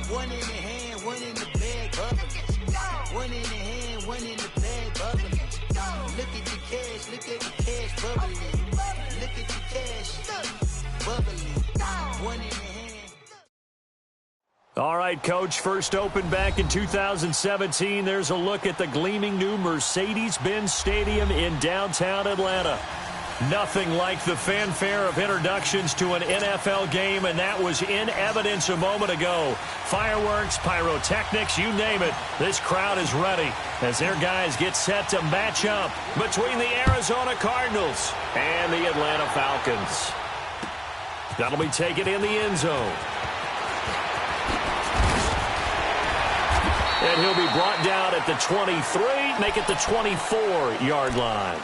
One in the hand, one in the bag, bubbling. One in the hand, one in the bag, bubbling. Look at the cash, look at the cash, bubbling. Look at the cash, bubbling. One in the hand. All right, Coach, first opened back in 2017. There's a look at the gleaming new Mercedes-Benz Stadium in downtown Atlanta. Nothing like the fanfare of introductions to an NFL game, and that was in evidence a moment ago. Fireworks, pyrotechnics, you name it. This crowd is ready as their guys get set to match up between the Arizona Cardinals and the Atlanta Falcons. That'll be taken in the end zone. And he'll be brought down at the 23, make it the 24-yard line.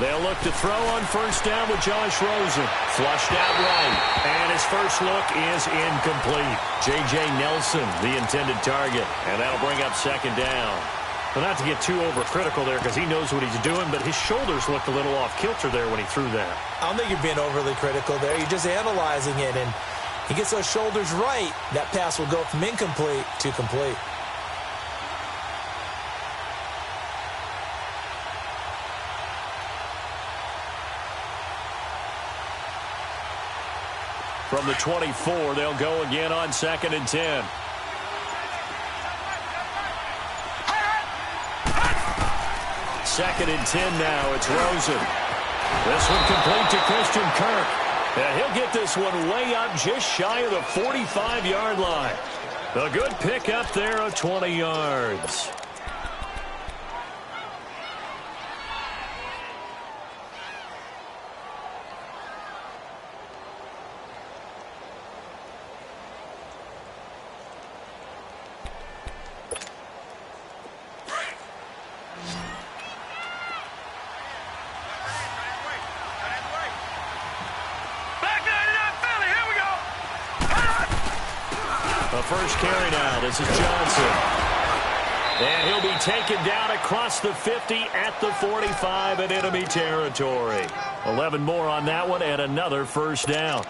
They'll look to throw on first down with Josh Rosen. Flushed out right. And his first look is incomplete. J.J. Nelson, the intended target. And that'll bring up second down. Well, not to get too overcritical there because he knows what he's doing, but his shoulders looked a little off kilter there when he threw that. I don't think you're being overly critical there. You're just analyzing it, and he gets those shoulders right. That pass will go from incomplete to complete. From the 24, they'll go again on 2nd and 10. Second and 10 now. It's Rosen. This one complete to Christian Kirk. And he'll get this one way up just shy of the 45-yard line. A good pickup there of 20 yards. First carry now. This is Johnson. And he'll be taken down across the 50 at the 45 in enemy territory. 11 more on that one and another first down.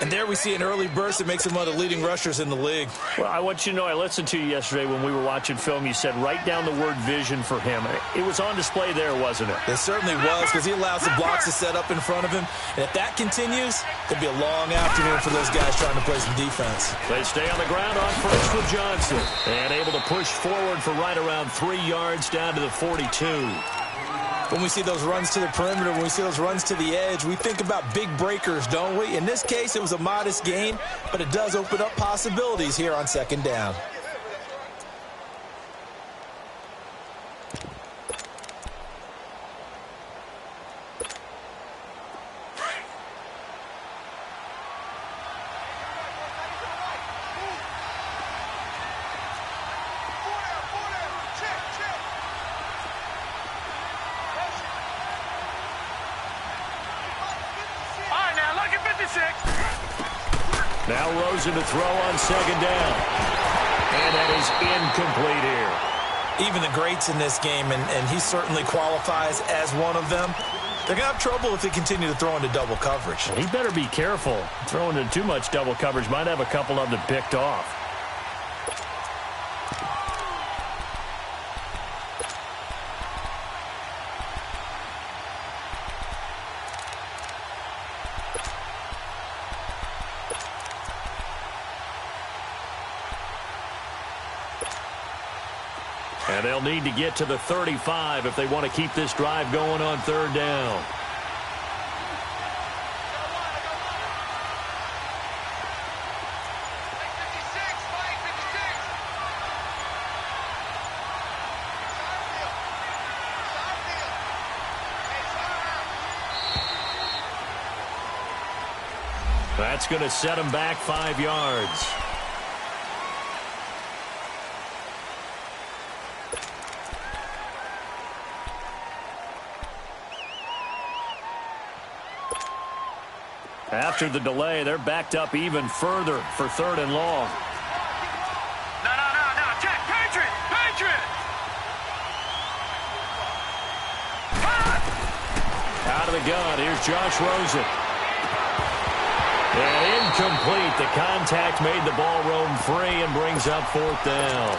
And there we see an early burst that makes him one of the leading rushers in the league. Well, I want you to know, I listened to you yesterday when we were watching film. You said write down the word vision for him. It was on display there, wasn't it? It certainly was, because he allows the blocks to set up in front of him. And if that continues, it'll be a long afternoon for those guys trying to play some defense. They stay on the ground on first with Johnson. And able to push forward for right around 3 yards down to the 42. When we see those runs to the perimeter, when we see those runs to the edge, we think about big breakers, don't we? In this case, it was a modest gain, but it does open up possibilities here on 2nd down. Now Rosen to throw on 2nd down. And that is incomplete here. Even the greats in this game, and he certainly qualifies as one of them, they're going to have trouble if they continue to throw into double coverage. He better be careful. Throwing into too much double coverage might have a couple of them picked off. And they'll need to get to the 35 if they want to keep this drive going on 3rd down. That's going to set him back 5 yards. After the delay, they're backed up even further for 3rd and long. No, Jack, Patriot! Out of the gun, here's Josh Rosen. And incomplete. The contact made the ball roam free and brings up 4th down.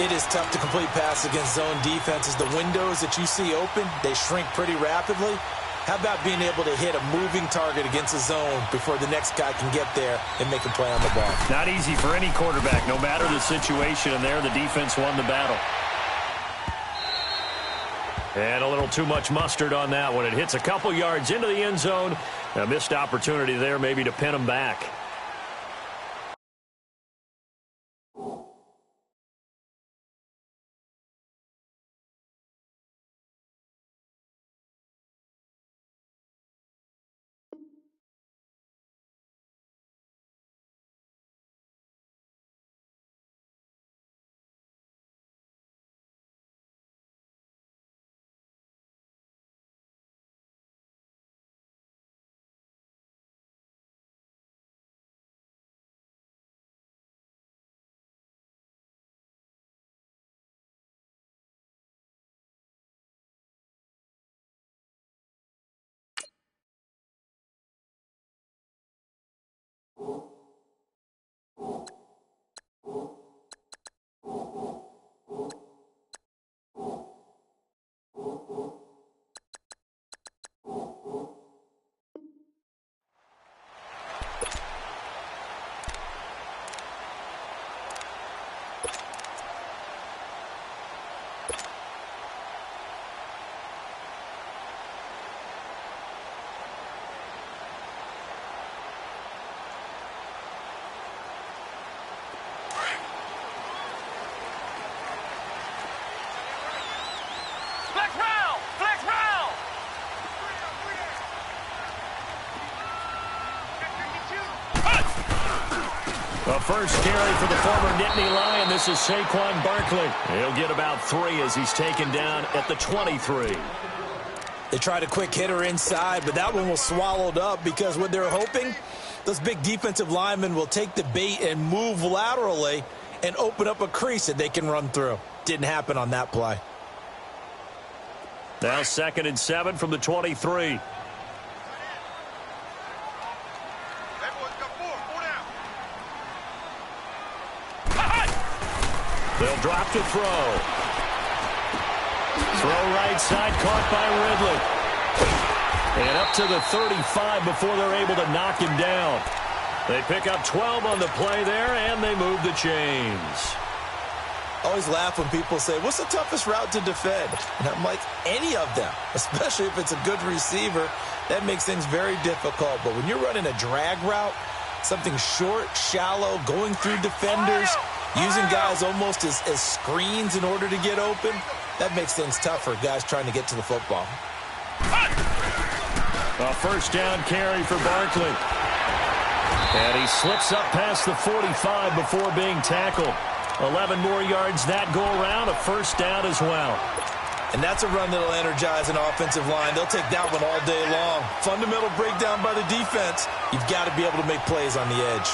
It is tough to complete pass against zone defenses. The windows that you see open, they shrink pretty rapidly. How about being able to hit a moving target against a zone before the next guy can get there and make a play on the ball? Not easy for any quarterback, no matter the situation, and there the defense won the battle. And a little too much mustard on that one. It hits a couple yards into the end zone. A missed opportunity there maybe to pin him back. Flex round! The first carry for the former Nittany Lion. This is Saquon Barkley. He'll get about 3 as he's taken down at the 23. They tried a quick hitter inside, but that one was swallowed up because what they're hoping, those big defensive linemen will take the bait and move laterally and open up a crease that they can run through. Didn't happen on that play. Now 2nd and 7 from the 23. They'll drop to throw. Throw right side, caught by Ridley. And up to the 35 before they're able to knock him down. They pick up 12 on the play there, and they move the chains. Always laugh when people say, what's the toughest route to defend? And I'm like, any of them, especially if it's a good receiver. That makes things very difficult. But when you're running a drag route, something short, shallow, going through defenders, using guys almost as screens in order to get open, that makes things tough for guys trying to get to the football. A first down carry for Barkley. And he slips up past the 45 before being tackled. 11 more yards that go around, a first down as well. And that's a run that'll energize an offensive line. They'll take that one all day long. Fundamental breakdown by the defense. You've got to be able to make plays on the edge.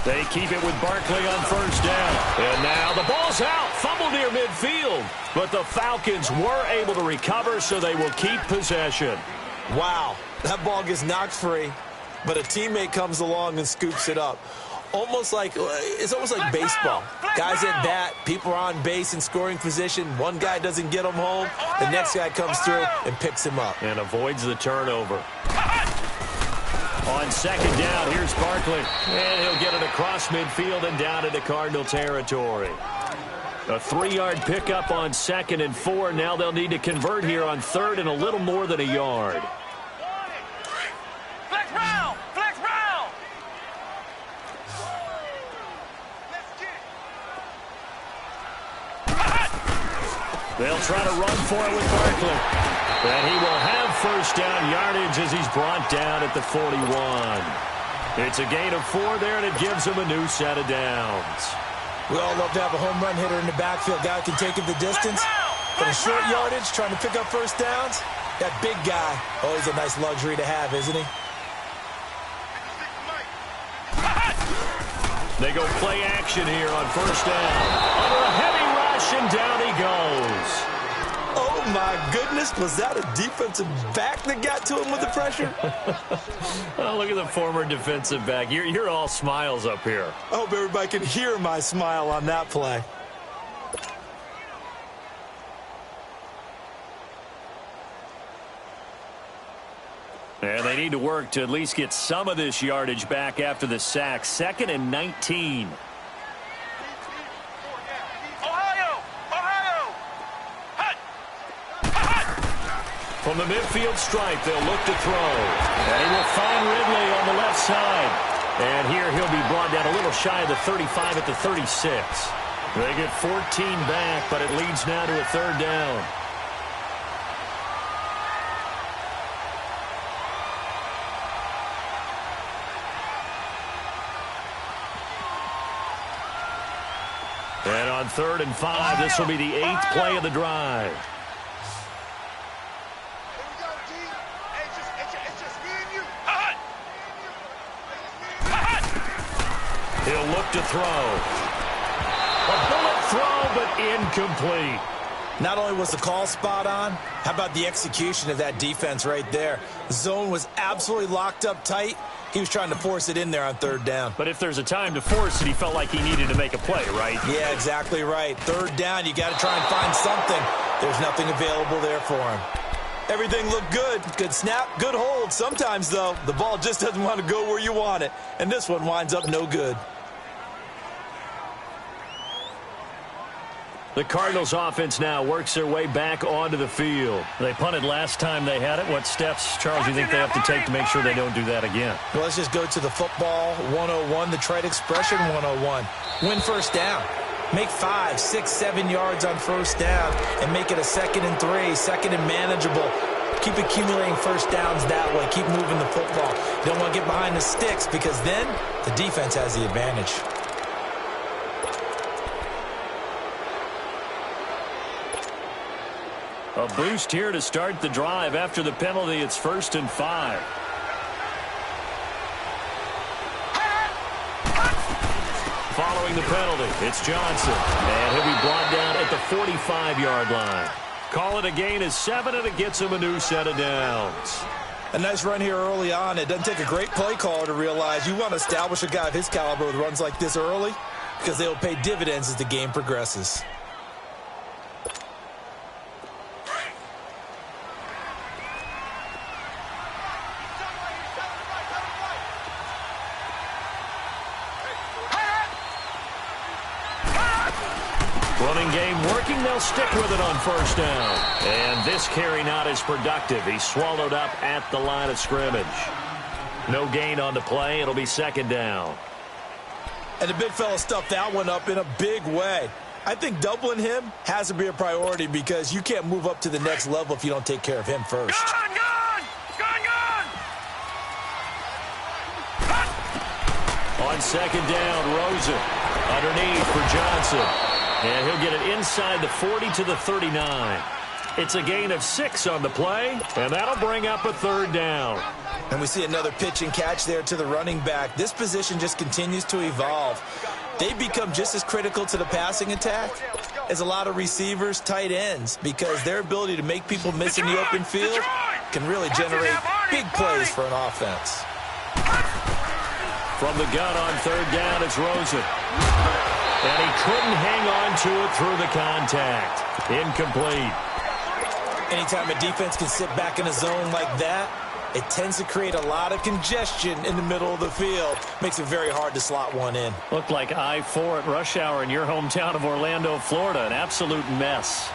They keep it with Barkley on first down. And now the ball's out. Fumble near midfield. But the Falcons were able to recover, so they will keep possession. Wow. That ball gets knocked free, but a teammate comes along and scoops it up. It's almost like baseball. Guys at bat, people are on base in scoring position. One guy doesn't get him home. The next guy comes through and picks him up. And avoids the turnover. On second down, here's Barkley. And he'll get it across midfield and down into Cardinal territory. A 3-yard pickup on 2nd and 4. Now they'll need to convert here on 3rd and a little more than a yard. They'll try to run for it with Barkley. And he will have first down yardage as he's brought down at the 41. It's a gain of 4 there, and it gives him a new set of downs. We all love to have a home run hitter in the backfield. Guy can take it the distance. But in short yardage, trying to pick up first downs, that big guy, always a nice luxury to have, isn't he? They go play action here on first down. Under a heavy rush, and down he goes. Oh, my goodness. Was that a defensive back that got to him with the pressure? Oh, look at the former defensive back. You're all smiles up here. I hope everybody can hear my smile on that play. And they need to work to at least get some of this yardage back after the sack. 2nd and 19. From the midfield stripe, they'll look to throw. And he will find Ridley on the left side. And here he'll be brought down a little shy of the 35 at the 36. They get 14 back, but it leads now to a 3rd down. And on 3rd and 5, this will be the 8th play of the drive. He'll look to throw. A bullet throw, but incomplete. Not only was the call spot on, how about the execution of that defense right there? The zone was absolutely locked up tight. He was trying to force it in there on 3rd down. But if there's a time to force it, he felt like he needed to make a play, right? Yeah, exactly right. 3rd down, you got to try and find something. There's nothing available there for him. Everything looked good. Good snap, good hold. Sometimes, though, the ball just doesn't want to go where you want it. And this one winds up no good. The Cardinals offense now works their way back onto the field. They punted last time they had it. What steps, Charles, do you think they have to take to make sure they don't do that again? Well, let's just go to the football 101, the trite expression 101. Win first down. Make 5, 6, 7 yards on first down and make it a 2nd and 3, 2nd and manageable. Keep accumulating first downs that way. Keep moving the football. You don't want to get behind the sticks because then the defense has the advantage. A boost here to start the drive. After the penalty, it's 1st and 5. Following the penalty, it's Johnson. And he'll be brought down at the 45-yard line. Call it a gain of 7, and it gets him a new set of downs. A nice run here early on. It doesn't take a great play caller to realize you want to establish a guy of his caliber with runs like this early because they will pay dividends as the game progresses. Running game working. They'll stick with it on first down. And this carry not as productive. He's swallowed up at the line of scrimmage. No gain on the play. It'll be 2nd down. And the big fella stuffed that one up in a big way. I think doubling him has to be a priority because you can't move up to the next level if you don't take care of him first. Gun! On 2nd down, Rosen underneath for Johnson. And he'll get it inside the 40 to the 39. It's a gain of 6 on the play, and that'll bring up a 3rd down. And we see another pitch and catch there to the running back. This position just continues to evolve. They become just as critical to the passing attack as a lot of receivers, tight ends, because their ability to make people miss in the open field can really generate big plays for an offense. From the gun on 3rd down, it's Rosen. And he couldn't hang on to it through the contact. Incomplete. Anytime a defense can sit back in a zone like that, it tends to create a lot of congestion in the middle of the field. Makes it very hard to slot one in. Looked like I-4 at rush hour in your hometown of Orlando, Florida. An absolute mess.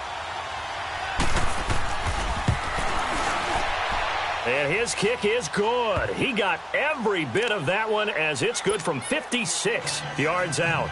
And his kick is good. He got every bit of that one as it's good from 56 yards out.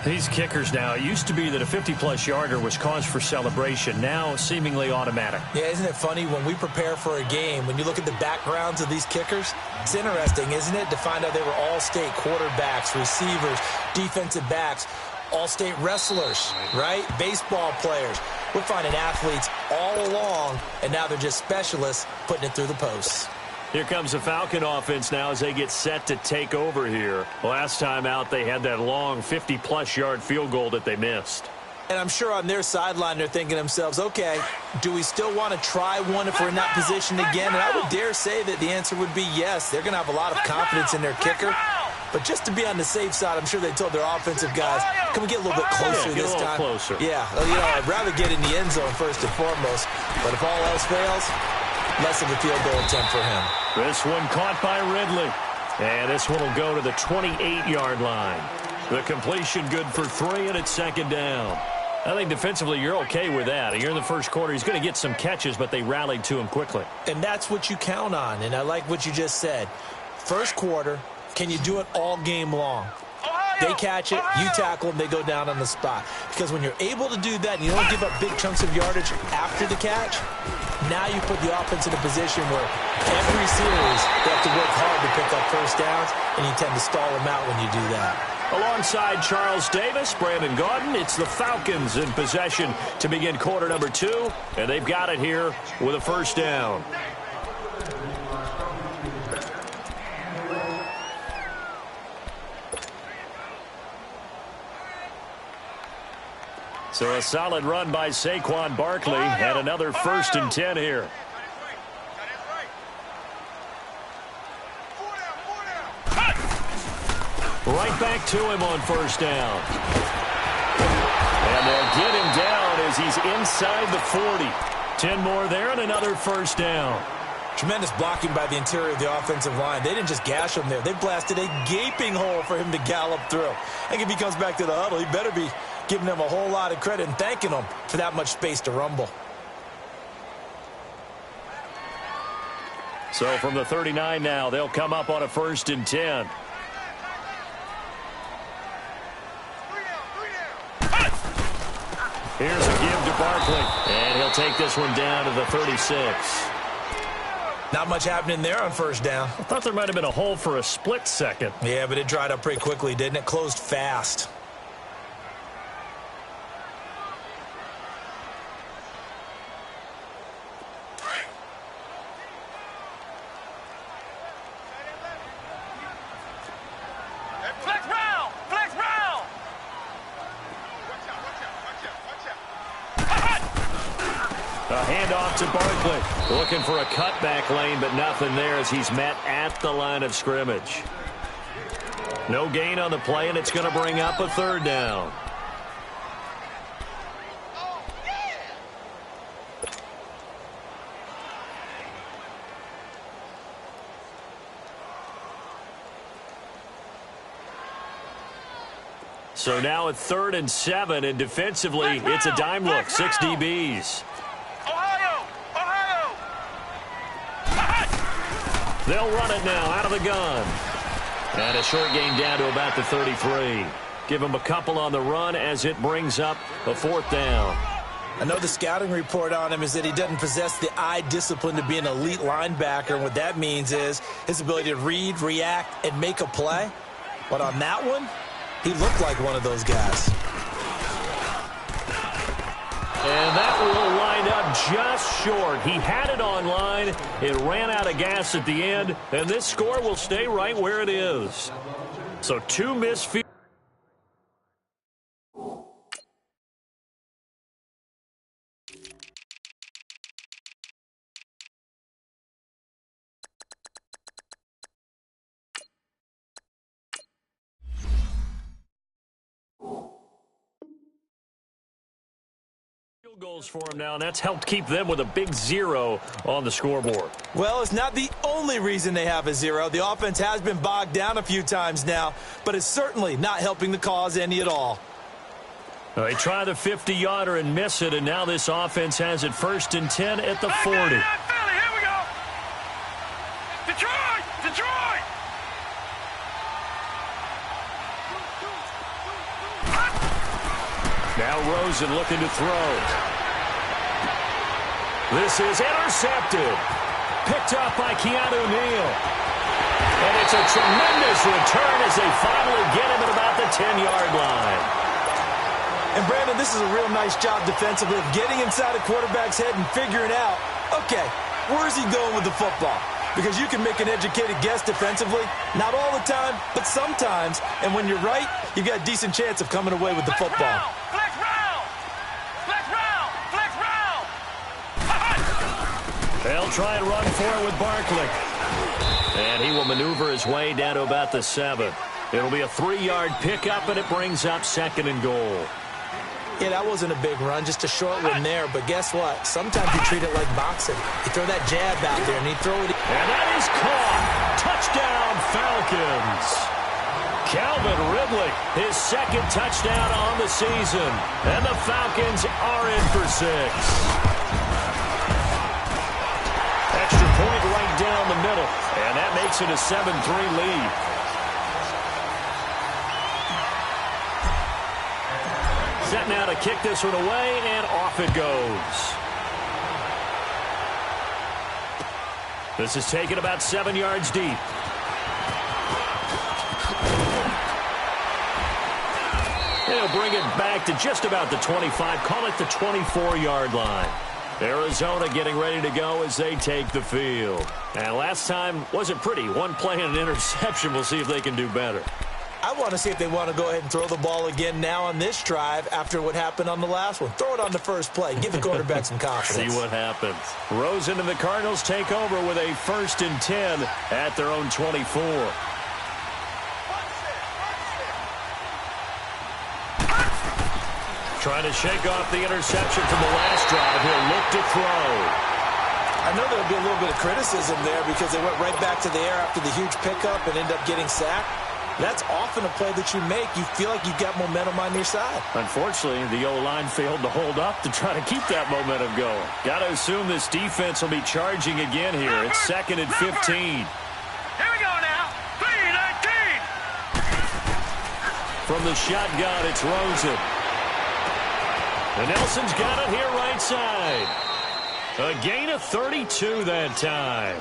These kickers now, it used to be that a 50-plus yarder was cause for celebration. Now, seemingly automatic. Yeah, isn't it funny when we prepare for a game, when you look at the backgrounds of these kickers, it's interesting, isn't it, to find out they were all-state quarterbacks, receivers, defensive backs, all-state wrestlers, right? Baseball players. We're finding athletes all along, and now they're just specialists putting it through the posts. Here comes the Falcon offense now as they get set to take over here. Last time out, they had that long 50-plus yard field goal that they missed. And I'm sure on their sideline they're thinking to themselves, okay, do we still want to try one if we're in that position again? And I would dare say that the answer would be yes. They're going to have a lot of confidence in their kicker. But just to be on the safe side, I'm sure they told their offensive guys, can we get a little bit closer this time? Closer. Yeah, I'd rather get in the end zone first and foremost. But if all else fails, less of a field goal attempt for him. This one caught by Ridley. And this one will go to the 28-yard line. The completion good for 3, and it's second down. I think defensively you're okay with that. You're in the first quarter. He's going to get some catches, but they rallied to him quickly. And that's what you count on, and I like what you just said. First quarter, can you do it all game long? They catch it, you tackle them, they go down on the spot. Because when you're able to do that and you don't give up big chunks of yardage after the catch, now you put the offense in a position where every series they have to work hard to pick up first downs, and you tend to stall them out when you do that. Alongside Charles Davis, Brandon Gaudin, it's the Falcons in possession to begin quarter number 2, and they've got it here with a first down. So a solid run by Saquon Barkley and another 1st and 10 here. Right back to him on first down. And they'll get him down as he's inside the 40. 10 more there and another first down. Tremendous blocking by the interior of the offensive line. They didn't just gash him there. They blasted a gaping hole for him to gallop through. I think if he comes back to the huddle, he better be giving them a whole lot of credit and thanking them for that much space to rumble. So from the 39 now, they'll come up on a 1st and 10. Here's a give to Barkley, and he'll take this one down to the 36. Not much happening there on first down. I thought there might have been a hole for a split second. Yeah, but it dried up pretty quickly, didn't it? Closed fast. A handoff to Barkley. Looking for a cutback lane, but nothing there as he's met at the line of scrimmage. No gain on the play, and it's going to bring up a 3rd down. So now at 3rd and 7, and defensively, it's a dime look. 6 DBs. They'll run it now out of the gun. And a short gain down to about the 33. Give him a couple on the run as it brings up a 4th down. I know the scouting report on him is that he doesn't possess the eye discipline to be an elite linebacker. And what that means is his ability to read, react, and make a play. But on that one, he looked like one of those guys. And that will wind up just short. He had it on line. It ran out of gas at the end. And this score will stay right where it is. So 2 missed field. Goals for him now, and that's helped keep them with a big 0 on the scoreboard. Well, it's not the only reason they have a 0. The offense has been bogged down a few times now, but it's certainly not helping the cause any at all. They try the 50-yarder and miss it, and now this offense has it 1st and 10 at the 40. Here we go. Detroit! Detroit! Now Rosen looking to throw. This is intercepted. Picked up by Keanu Neal. And it's a tremendous return as they finally get him at about the 10-yard line. And, Brandon, this is a real nice job defensively of getting inside a quarterback's head and figuring out, okay, where's he going with the football? Because you can make an educated guess defensively. Not all the time, but sometimes. And when you're right, you've got a decent chance of coming away with the football. Flex round! Flex round! Flex round! They'll try and run for it with Barkley. And he will maneuver his way down to about the 7. It'll be a 3-yard pickup, and it brings up 2nd and goal. Yeah, that wasn't a big run, just a short one there. But guess what? Sometimes you treat it like boxing. You throw that jab out there, and you throw it. And that is caught. Touchdown, Falcons. Calvin Ridley, his 2nd touchdown on the season. And the Falcons are in for 6. Extra point right down the middle. And that makes it a 7-3 lead. Set now to kick this one away, and off it goes. This is taken about 7 yards deep. They'll bring it back to just about the 25. Call it the 24-yard line. Arizona getting ready to go as they take the field. And last time wasn't pretty. One play and an interception. We'll see if they can do better. I want to see if they want to go ahead and throw the ball again now on this drive after what happened on the last one. Throw it on the first play. Give the quarterback some confidence. See what happens. Rosen and the Cardinals take over with a 1st and 10 at their own 24. Trying to shake off the interception from the last drive. He'll look to throw. I know there'll be a little bit of criticism there because they went right back to the air after the huge pickup and ended up getting sacked. That's often a play that you make. You feel like you've got momentum on your side. Unfortunately, the O-line failed to hold up to try to keep that momentum going. Got to assume this defense will be charging again here. It's 2nd and 15. Here we go now. 3-19. From the shotgun, it's Rosen. And Nelson's got it here right side. A gain of 32 that time.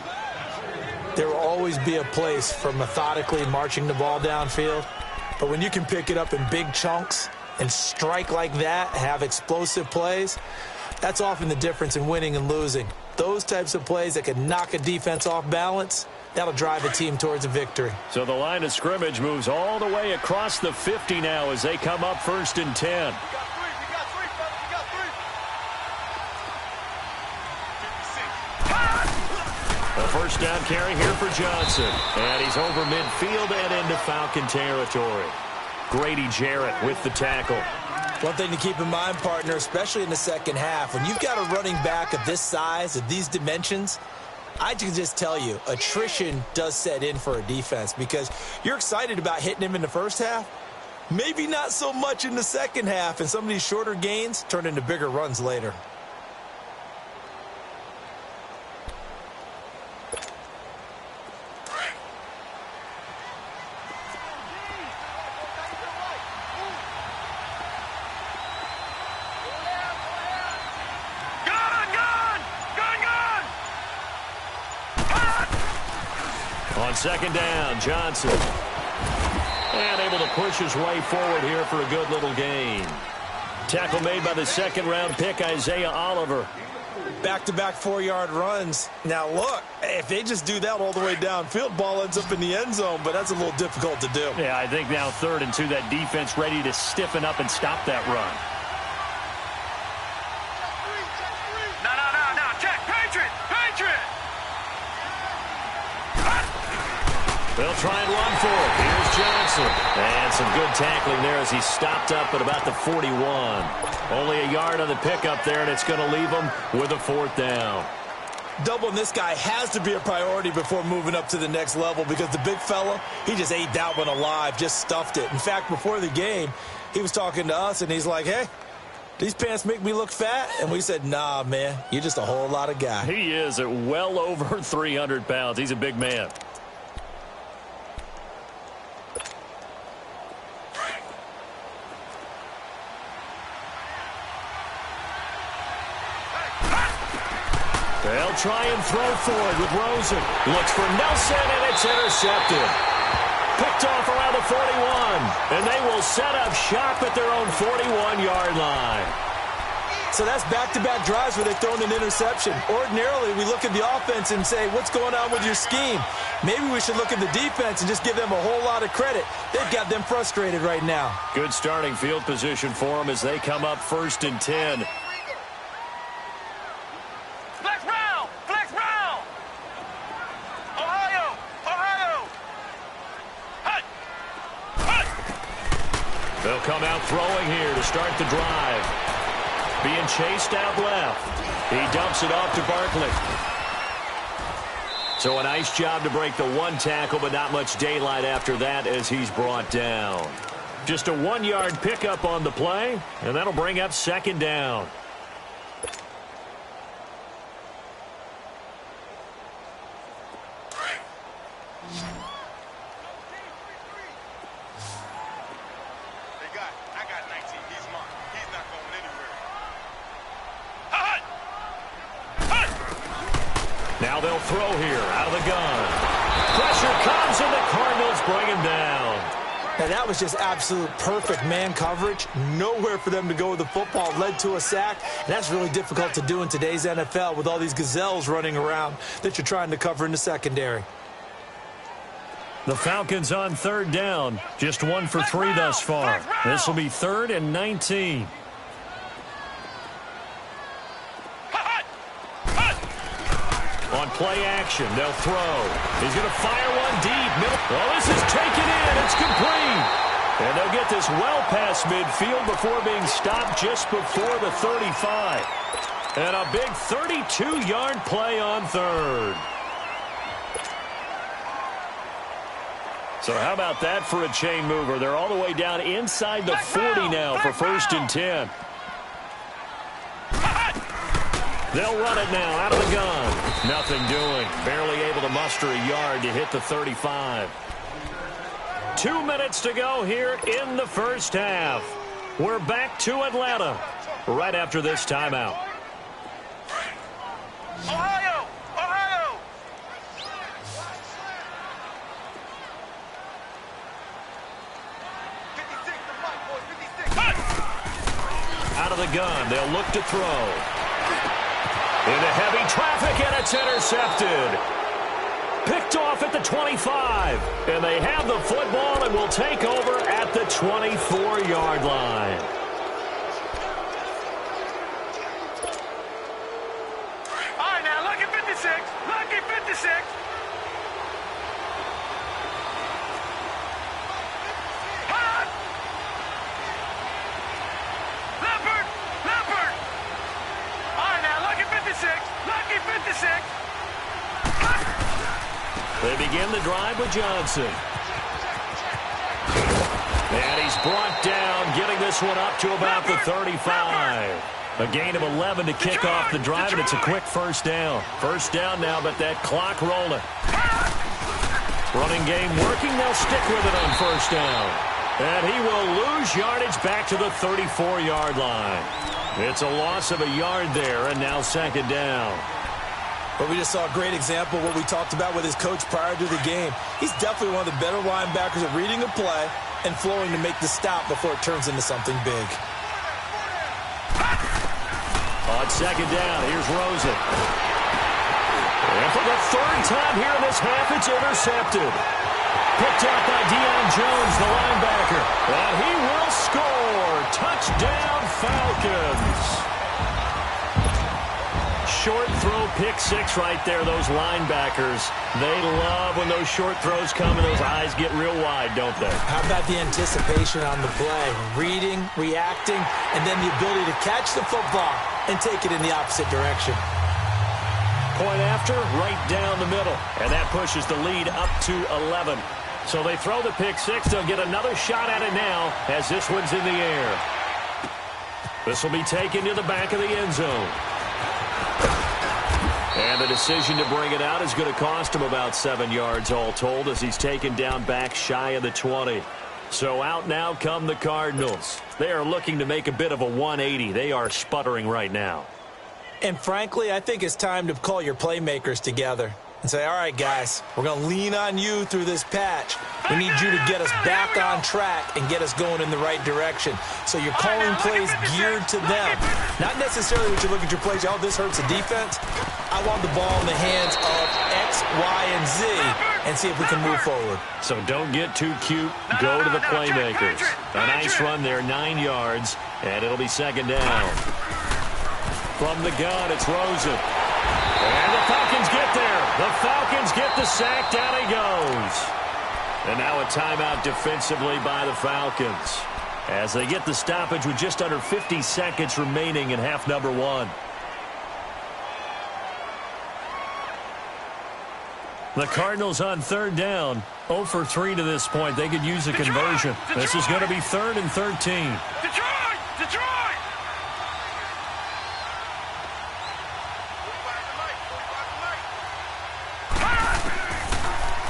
There will always be a place for methodically marching the ball downfield. But when you can pick it up in big chunks and strike like that, have explosive plays, that's often the difference in winning and losing. Those types of plays that can knock a defense off balance, that'll drive a team towards a victory. So the line of scrimmage moves all the way across the 50 now as they come up 1st and 10. First down carry here for Johnson. And he's over midfield and into Falcon territory. Grady Jarrett with the tackle. One thing to keep in mind, partner, especially in the second half, when you've got a running back of this size, of these dimensions, I can just tell you, attrition does set in for a defense because you're excited about hitting him in the first half. Maybe not so much in the second half, and some of these shorter gains turn into bigger runs later. On 2nd down, Johnson. And able to push his way forward here for a good little gain. Tackle made by the 2nd-round pick, Isaiah Oliver. Back-to-back 4-yard runs. Now, look, if they just do that all the way downfield, ball ends up in the end zone, but that's a little difficult to do. Yeah, I think now 3rd and 2, that defense ready to stiffen up and stop that run. No. Check. Patriot. They'll try and run for it. Here's Johnson. And some good tackling there as he stopped up at about the 41. Only a yard on the pickup there, and it's going to leave him with a 4th down. Doubling this guy has to be a priority before moving up to the next level because the big fella, he just ate that one alive, just stuffed it. In fact, before the game, he was talking to us, and he's like, hey, these pants make me look fat? And we said, nah, man, you're just a whole lot of guy. He is at well over 300 pounds. He's a big man. They'll try and throw for it with Rosen. Looks for Nelson, and it's intercepted. Picked off around the 41, and they will set up shop at their own 41-yard line. So that's back-to-back drives where they've thrown an interception. Ordinarily, we look at the offense and say, what's going on with your scheme? Maybe we should look at the defense and just give them a whole lot of credit. They've got them frustrated right now. Good starting field position for them as they come up 1st and 10. Flex round! Flex round! Ohio! Ohio! Hut! Hut! They'll come out throwing here to start the drive. Being chased out left. He dumps it off to Barkley. So a nice job to break the one tackle, but not much daylight after that as he's brought down. Just a 1-yard pickup on the play, and that'll bring up 2nd down. I got 19. He's mine. He's not going anywhere. Now they'll throw here out of the gun. Pressure comes, and the Cardinals bring him down. And that was just absolute perfect man coverage. Nowhere for them to go with the football. Led to a sack. And that's really difficult to do in today's NFL with all these gazelles running around that you're trying to cover in the secondary. The Falcons on 3rd down. Just 1 for 3 thus far. This will be 3rd and 19. On play action, they'll throw. He's going to fire one deep. Well, this is taken in. It's complete. And they'll get this well past midfield before being stopped just before the 35. And a big 32-yard play on 3rd. So how about that for a chain mover? They're all the way down inside the 40 now for 1st and 10. They'll run it now out of the gun. Nothing doing. Barely able to muster a yard to hit the 35. 2 minutes to go here in the first half. We're back to Atlanta right after this timeout. Ohio! Ohio! Out of the gun, they'll look to throw. Into heavy traffic, and it's intercepted. Picked off at the 25. And they have the football and will take over at the 24-yard line. All right, now, lucky 56. Lucky 56. Hut! Leopard! Leopard! All right, now, lucky 56. Lucky 56. They begin the drive with Johnson. And he's brought down, getting this one up to about the 35. A gain of 11 to kick off the drive, and it's a quick 1st down. 1st down now, but that clock rolling. Running game working. They'll stick with it on 1st down. And he will lose yardage back to the 34-yard line. It's a loss of a yard there, and now 2nd down. But we just saw a great example of what we talked about with his coach prior to the game. He's definitely one of the better linebackers at reading a play and flowing to make the stop before it turns into something big. On 2nd down, here's Rosen. And for the 3rd time here in this half, it's intercepted. Picked out by Deion Jones, the linebacker. And he will score. Touchdown, Falcons. Short throw, pick 6 right there. Those linebackers, they love when those short throws come and those eyes get real wide, don't they? How about the anticipation on the play? Reading, reacting, and then the ability to catch the football and take it in the opposite direction. Point after, right down the middle. And that pushes the lead up to 11. So they throw the pick 6. They'll get another shot at it now as this one's in the air. This will be taken to the back of the end zone. And the decision to bring it out is going to cost him about 7 yards all told as he's taken down back shy of the 20. So out now come the Cardinals. They are looking to make a bit of a 180. They are sputtering right now. And frankly, I think it's time to call your playmakers together and say, all right, guys, we're going to lean on you through this patch. We need you to get us back on track and get us going in the right direction. So you're calling plays geared to them. Not necessarily that you look at your plays, oh, this hurts the defense. I want the ball in the hands of X, Y, and Z and see if we can move forward. So don't get too cute. Go to the playmakers. A nice run there, 9 yards, and it'll be second down. From the gun, it's Rosen. And the Falcons get there. The Falcons get the sack. Down he goes. And now a timeout defensively by the Falcons as they get the stoppage with just under 50 seconds remaining in half number 1. The Cardinals on third down, 0 for 3 to this point. They could use a conversion. This is going to be 3rd and 13. Detroit!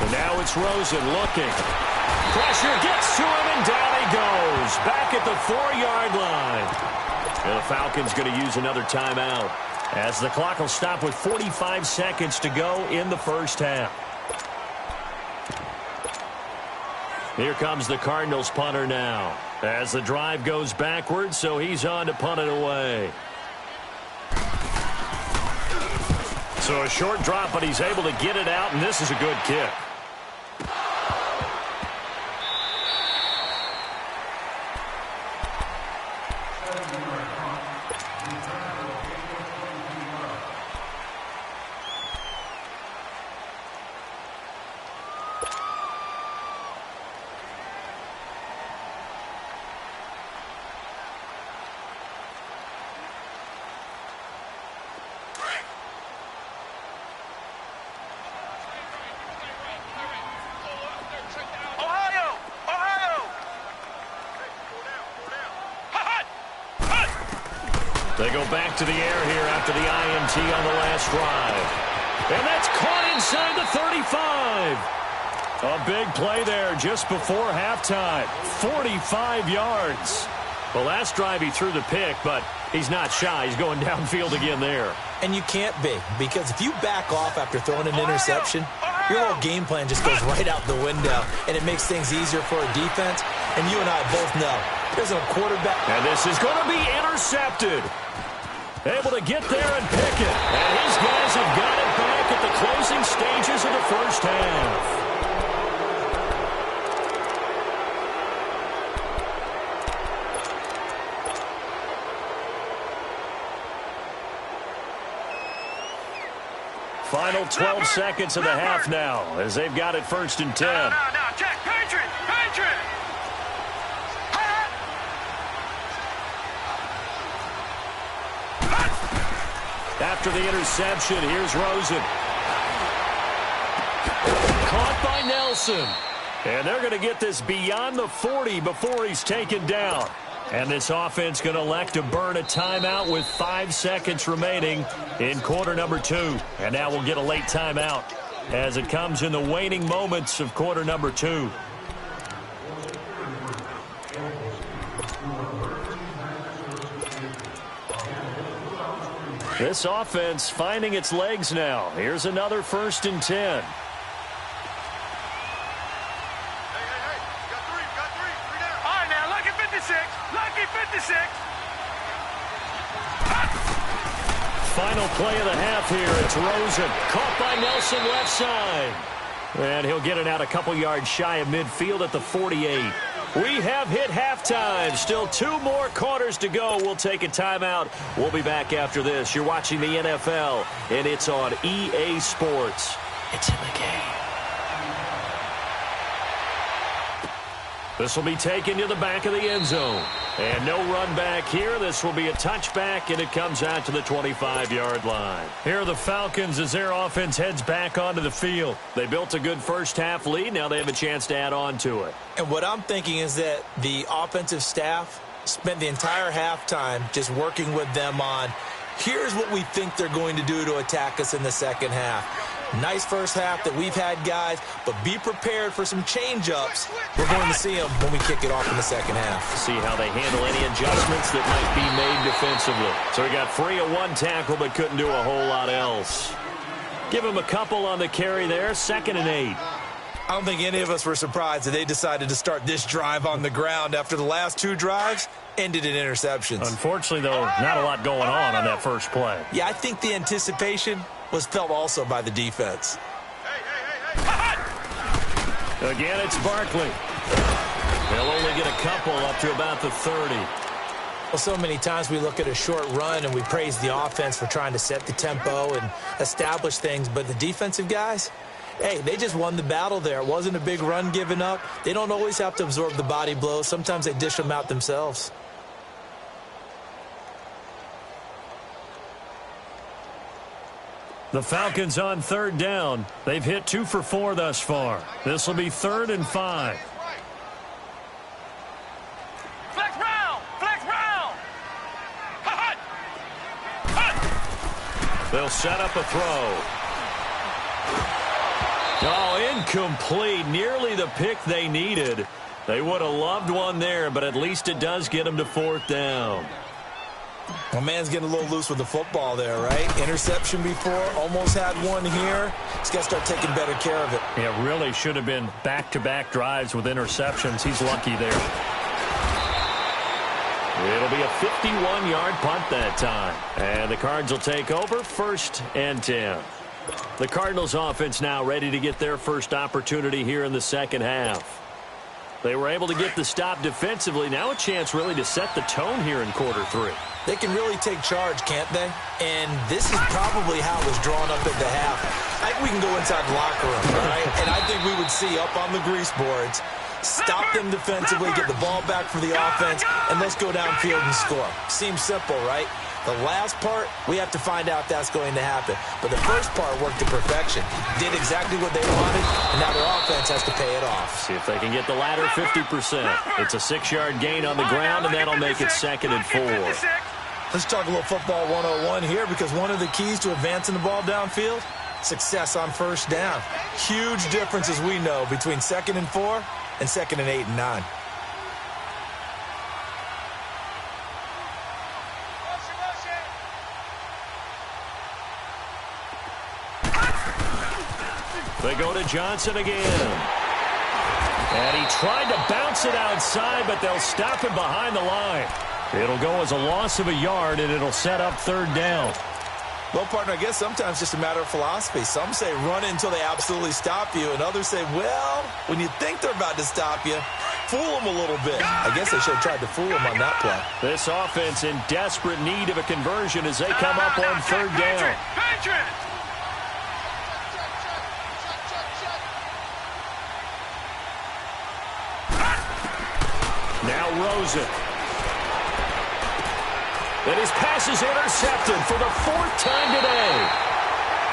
And now it's Rosen looking. Pressure gets to him, and down he goes. Back at the 4-yard line. And the Falcons going to use another timeout as the clock will stop with 45 seconds to go in the first half. Here comes the Cardinals punter now as the drive goes backwards, so he's on to punt it away. So a short drop, but he's able to get it out, and this is a good kick. They go back to the air here after the INT on the last drive. And that's caught inside the 35. A big play there just before halftime. 45 yards. The last drive he threw the pick, but he's not shy. He's going downfield again there. And you can't be, because if you back off after throwing an interception, your whole game plan just goes right out the window, and it makes things easier for a defense. And you and I both know there's a quarterback. And this is going to be intercepted. Able to get there and pick it. And his guys have got it back at the closing stages of the first half. Final 12 seconds of the half now as they've got it 1st and 10. No, check, Patriot! After the interception, here's Rosen. Caught by Nelson. And they're going to get this beyond the 40 before he's taken down. And this offense going to elect to burn a timeout with 5 seconds remaining in quarter number 2. And now we'll get a late timeout as it comes in the waning moments of quarter number 2. This offense finding its legs now. Here's another 1st and 10. Hey, got three down. All right, now, lucky 56. Final play of the half here. It's Rosen. Caught by Nelson left side. And he'll get it out a couple yards shy of midfield at the 48. We have hit halftime. Still 2 more quarters to go. We'll take a timeout. We'll be back after this. You're watching the NFL, and it's on EA Sports. It's in the game. This will be taken to the back of the end zone. And no run back here. This will be a touchback, and it comes out to the 25-yard line. Here are the Falcons as their offense heads back onto the field. They built a good first-half lead. Now they have a chance to add on to it. And what I'm thinking is that the offensive staff spent the entire halftime just working with them on, here's what we think they're going to do to attack us in the second half. Nice first half that we've had, guys, but be prepared for some change-ups. We're going to see them when we kick it off in the second half. See how they handle any adjustments that might be made defensively. So he got free of one tackle but couldn't do a whole lot else. Give him a couple on the carry there, 2nd and 8. I don't think any of us were surprised that they decided to start this drive on the ground after the last 2 drives ended in interceptions. Unfortunately, though, not a lot going on that first play. Yeah, I think the anticipation was felt also by the defense. Again, it's Barkley. They'll only get a couple up to about the 30. Well, so many times we look at a short run and we praise the offense for trying to set the tempo and establish things, but the defensive guys, hey, they just won the battle there. It wasn't a big run given up. They don't always have to absorb the body blows. Sometimes they dish them out themselves. The Falcons on 3rd down. They've hit 2 for 4 thus far. This will be 3rd and 5. Flex round! Flex round! They'll set up a throw. Oh, incomplete. Nearly the pick they needed. They would have loved one there, but at least it does get them to 4th down. Well, man's getting a little loose with the football there, right? Interception before, almost had one here. He's got to start taking better care of it. Yeah, really should have been back-to-back drives with interceptions. He's lucky there. It'll be a 51-yard punt that time. And the Cards will take over, 1st and 10. The Cardinals offense now ready to get their first opportunity here in the second half. They were able to get the stop defensively. Now a chance really to set the tone here in quarter 3. They can really take charge, can't they? And this is probably how it was drawn up at the half. I think we can go inside the locker room, right? And I think we would see up on the grease boards, stop them defensively, get the ball back for the offense, and let's go downfield and score. Seems simple, right? The last part, we have to find out if that's going to happen. But the first part worked to perfection. Did exactly what they wanted, and now their offense has to pay it off. See if they can get the latter 50%. It's a 6-yard gain on the ground, and that'll make it 2nd and 4. Let's talk a little football 101 here, because one of the keys to advancing the ball downfield, success on 1st down. Huge difference, as we know, between 2nd and 4 and 2nd and 8 and 9. They go to Johnson again. And he tried to bounce it outside, but they'll stop him behind the line. It'll go as a loss of a yard, and it'll set up 3rd down. Well, partner, I guess sometimes just a matter of philosophy. Some say run it until they absolutely stop you, and others say, well, when you think they're about to stop you, fool them a little bit. I guess they should have tried to fool them on that play. This offense in desperate need of a conversion as they come up on 3rd down. Now Rosen. And his pass is intercepted for the 4th time today.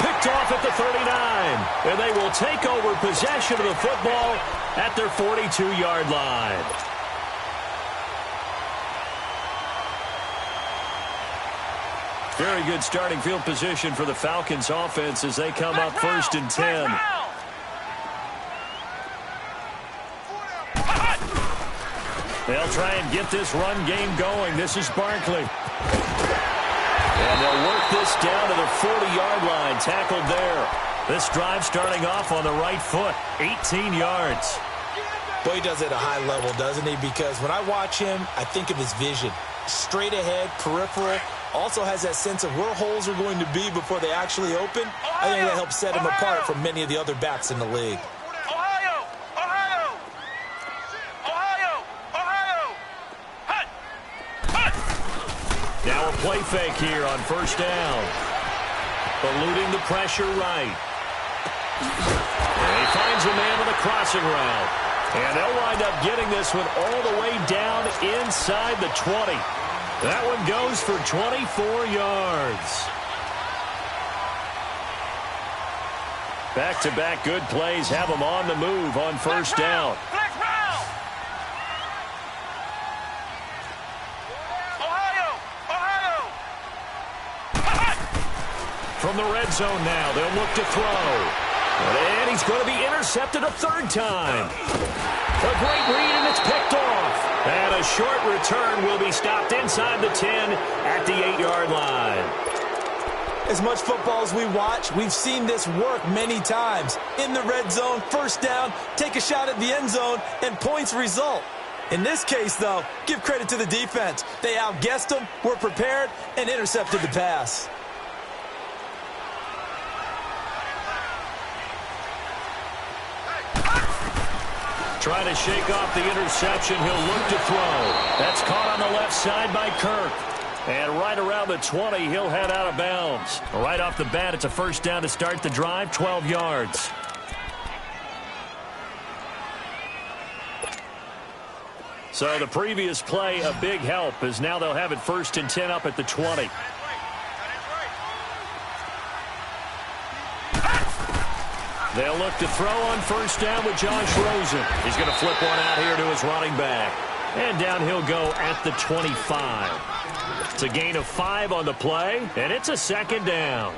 Picked off at the 39. And they will take over possession of the football at their 42-yard line. Very good starting field position for the Falcons offense as they come up 1st and 10. They'll try and get this run game going. This is Barkley. And they'll work this down to the 40-yard line. Tackled there. This drive starting off on the right foot. 18 yards. Boy, he does it at a high level, doesn't he? Because when I watch him, I think of his vision. Straight ahead, peripheral. Also has that sense of where holes are going to be before they actually open. I think that helps set him apart from many of the other backs in the league. Now a play fake here on 1st down. Eluding the pressure right. And he finds a man with a crossing route. And they'll wind up getting this one all the way down inside the 20. That one goes for 24 yards. Back-to-back good plays have them on the move on 1st down. from the red zone now. They'll look to throw. And he's going to be intercepted a third time. A great read, and it's picked off. And a short return will be stopped inside the 10 at the 8-yard line. As much football as we watch, we've seen this work many times. In the red zone, first down, take a shot at the end zone, and points result. In this case, though, give credit to the defense. They outguessed them, were prepared, and intercepted the pass. Trying to shake off the interception. He'll look to throw. That's caught on the left side by Kirk. And right around the 20, he'll head out of bounds. Right off the bat, it's a first down to start the drive, 12 yards. So the previous play, a big help, as now they'll have it 1st and 10 up at the 20. They'll look to throw on first down with Josh Rosen. He's going to flip one out here to his running back. And down he'll go at the 25. It's a gain of 5 on the play, and it's a second down.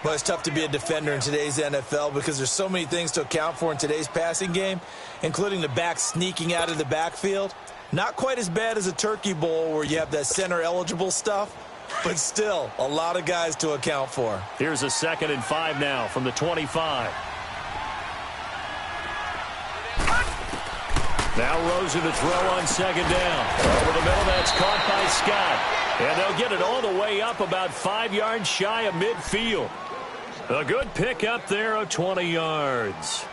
Well, it's tough to be a defender in today's NFL because there's so many things to account for in today's passing game, including the back sneaking out of the backfield. Not quite as bad as a turkey bowl where you have that center-eligible stuff, but still a lot of guys to account for. Here's a 2nd and 5 now from the 25. Now Rosen to throw on 2nd down. Over the middle, that's caught by Scott. And they'll get it all the way up about 5 yards shy of midfield. A good pick up there of 20 yards.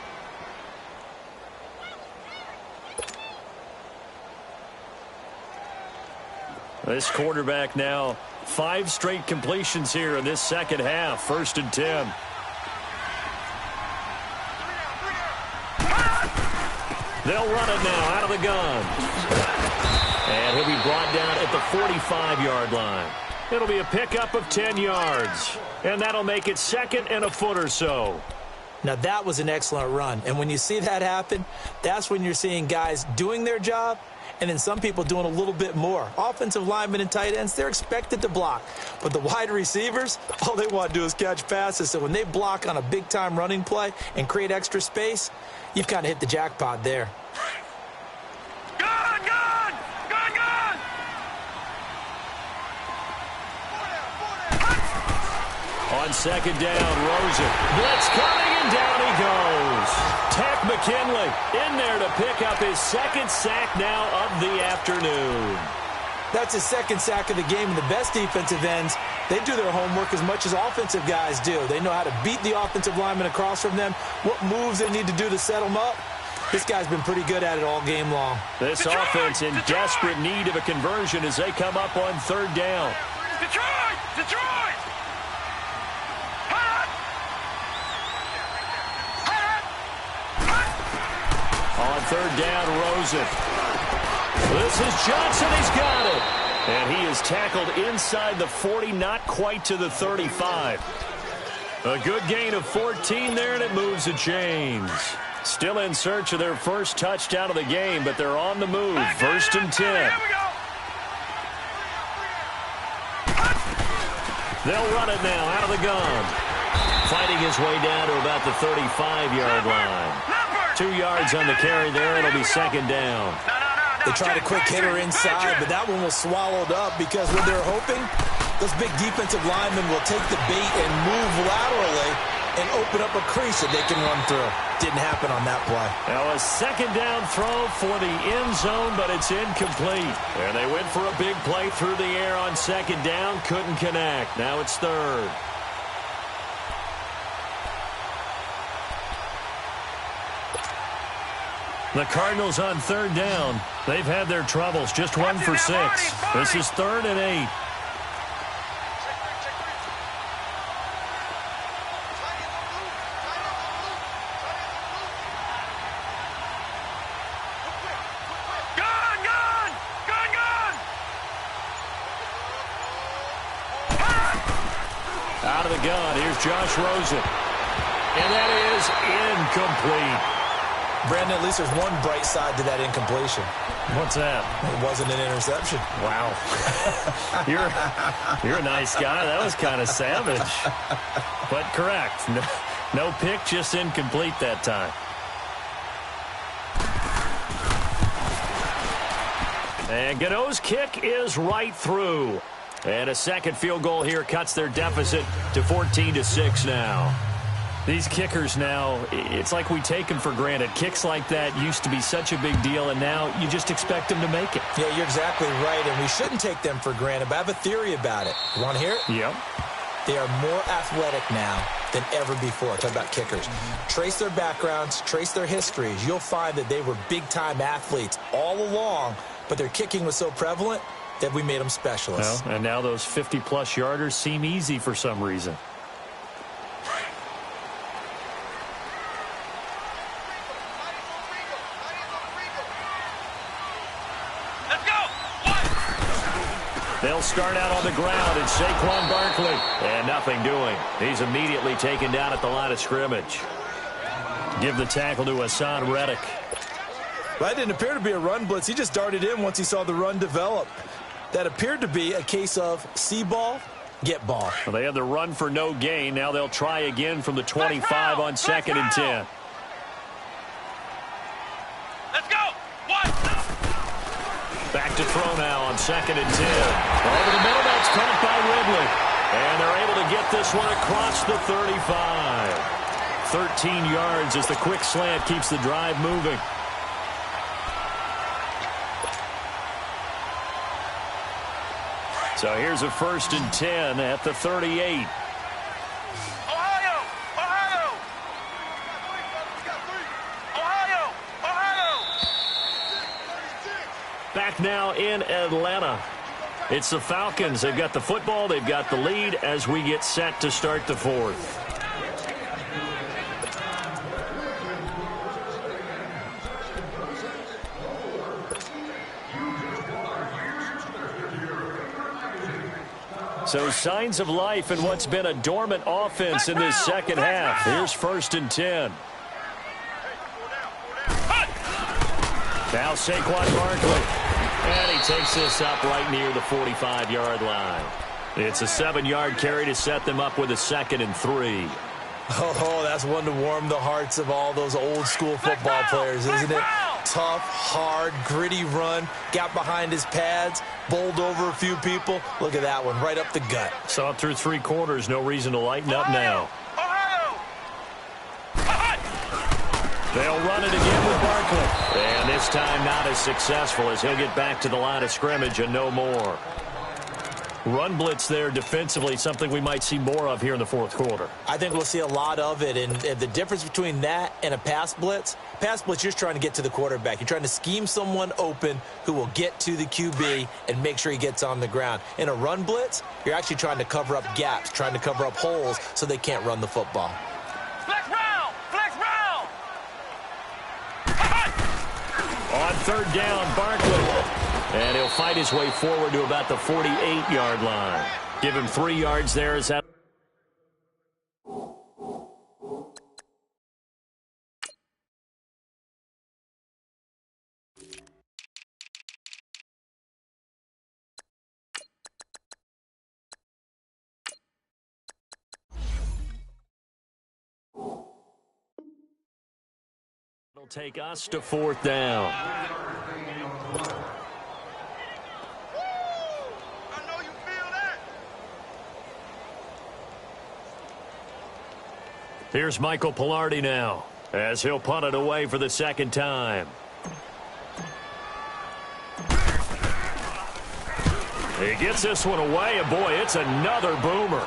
This quarterback now 5 straight completions here in this second half. 1st and 10. They'll run it now out of the gun. And he'll be brought down at the 45-yard line. It'll be a pickup of 10 yards. And that'll make it 2nd and a foot or so. Now, that was an excellent run. And when you see that happen, that's when you're seeing guys doing their job and then some people doing a little bit more. Offensive linemen and tight ends, they're expected to block. But the wide receivers, all they want to do is catch passes. So when they block on a big-time running play and create extra space, you've kind of hit the jackpot there. On 2nd down, Rosen. Blitz coming, and down he goes. Tack McKinley in there to pick up his 2nd sack now of the afternoon. That's his 2nd sack of the game, and the best defensive ends, they do their homework as much as offensive guys do. They know how to beat the offensive lineman across from them, what moves they need to do to set them up. This guy's been pretty good at it all game long. This offense in desperate need of a conversion as they come up on 3rd down. Detroit! On 3rd down, Rosen. This is Johnson. He's got it. And he is tackled inside the 40, not quite to the 35. A good gain of 14 there, and it moves the chains. Still in search of their first touchdown of the game, but they're on the move. 1st and 10. They'll run it now out of the gun. Fighting his way down to about the 35-yard line. 2 yards on the carry there. It'll be 2nd down. They tried a quick hitter inside, but that one was swallowed up because what they're hoping, those big defensive linemen will take the bait and move laterally and open up a crease that they can run through. Didn't happen on that play. Now a 2nd down throw for the end zone, but it's incomplete. And they went for a big play through the air on 2nd down. Couldn't connect. Now it's 3rd. The Cardinals on 3rd down. They've had their troubles. Just 1 for 6. This is 3rd and 8. Out of the gun, here's Josh Rosen. And that is incomplete. Brandon, at least there's one bright side to that incompletion. What's that? It wasn't an interception. Wow. You're a nice guy. That was kind of savage. But correct. No pick, just incomplete that time. And Gano's kick is right through. And a second field goal here cuts their deficit to 14-6 now. These kickers now, it's like we take them for granted. Kicks like that used to be such a big deal, and now you just expect them to make it. Yeah, you're exactly right, and we shouldn't take them for granted, but I have a theory about it. You want to hear it? Yep. They are more athletic now than ever before. Talk about kickers. Trace their backgrounds, trace their histories. You'll find that they were big-time athletes all along, but their kicking was so prevalent that we made them specialists. Well, and now those 50-plus yarders seem easy for some reason. They'll start out on the ground, and Saquon Barkley. And nothing doing. He's immediately taken down at the line of scrimmage. Give the tackle to Hassan Reddick. Well, that didn't appear to be a run blitz. He just darted in once he saw the run develop. That appeared to be a case of see ball, get ball. Well, they had the run for no gain. Now they'll try again from the 25 on 2nd and 10. Let's go. One. Back to throw now on 2nd and 10. Over the middle, that's caught by Ridley. And they're able to get this one across the 35. 13 yards as the quick slant keeps the drive moving. So here's a 1st and 10 at the 38. Ohio. Back now in Atlanta. It's the Falcons. They've got the football. They've got the lead as we get set to start the 4th. So signs of life in what's been a dormant offense in this second half. Here's 1st and 10. Now Saquon Barkley. And he takes this up right near the 45-yard line. It's a 7-yard carry to set them up with a 2nd and 3. Oh, that's one to warm the hearts of all those old-school football players, isn't it? Tough, hard, gritty run. Got behind his pads, bowled over a few people. Look at that one, right up the gut. So up through 3 quarters, no reason to lighten up now. They'll run it again with Barkley. And this time not as successful as he'll get back to the line of scrimmage and no more. Run blitz there defensively, something we might see more of here in the 4th quarter. I think we'll see a lot of it, and the difference between that and a pass blitz, you're just trying to get to the quarterback. You're trying to scheme someone open who will get to the QB and make sure he gets on the ground. In a run blitz, you're actually trying to cover up gaps, trying to cover up holes so they can't run the football. Flex round. On 3rd down, Barkley. And he'll fight his way forward to about the 48-yard line. Give him 3 yards there. Is that? It'll take us to 4th down. Here's Michael Pilardi now as he'll punt it away for the 2nd time. He gets this one away, and boy, it's another boomer.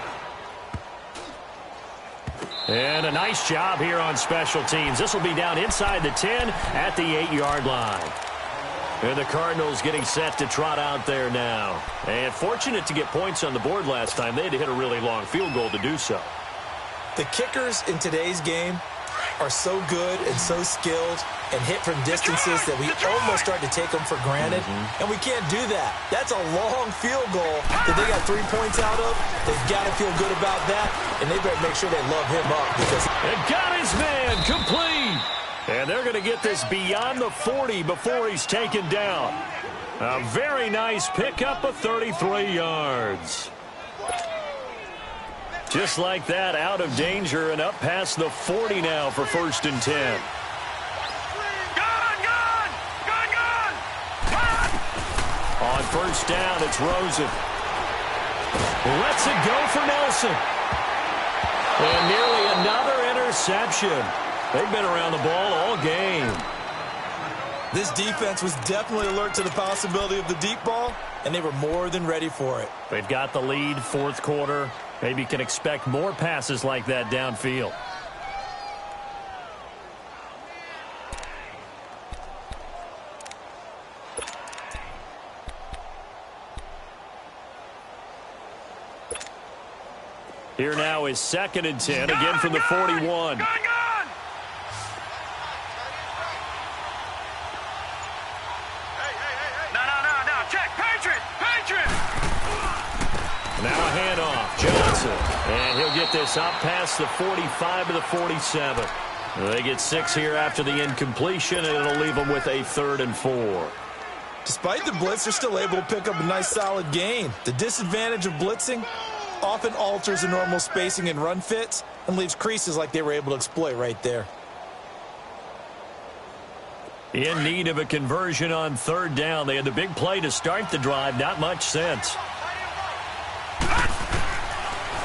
And a nice job here on special teams. This will be down inside the 10 at the 8-yard line. And the Cardinals getting set to trot out there now. And fortunate to get points on the board last time. They had to hit a really long field goal to do so. The kickers in today's game are so good and so skilled and hit from distances that we almost start to take them for granted. And we can't do that. That's a long field goal that they got 3 points out of. They've got to feel good about that, and they better make sure they love him up because and got his man complete. And they're going to get this beyond the 40 before he's taken down. A very nice pickup of 33 yards. Just like that, out of danger and up past the 40 now for 1st and 10. On 1st down, it's Rosen. Lets it go for Nelson. And nearly another interception. They've been around the ball all game. This defense was definitely alert to the possibility of the deep ball, and they were more than ready for it. They've got the lead, 4th quarter. Maybe can expect more passes like that downfield. Here now is 2nd and 10, again from the 41. Now a handoff, Johnson. And he'll get this up past the 45 to the 47. They get 6 here after the incompletion, and it'll leave them with a 3rd and 4. Despite the blitz, they're still able to pick up a nice solid gain. The disadvantage of blitzing often alters the normal spacing and run fits and leaves creases like they were able to exploit right there. In need of a conversion on 3rd down. They had the big play to start the drive. Not much sense.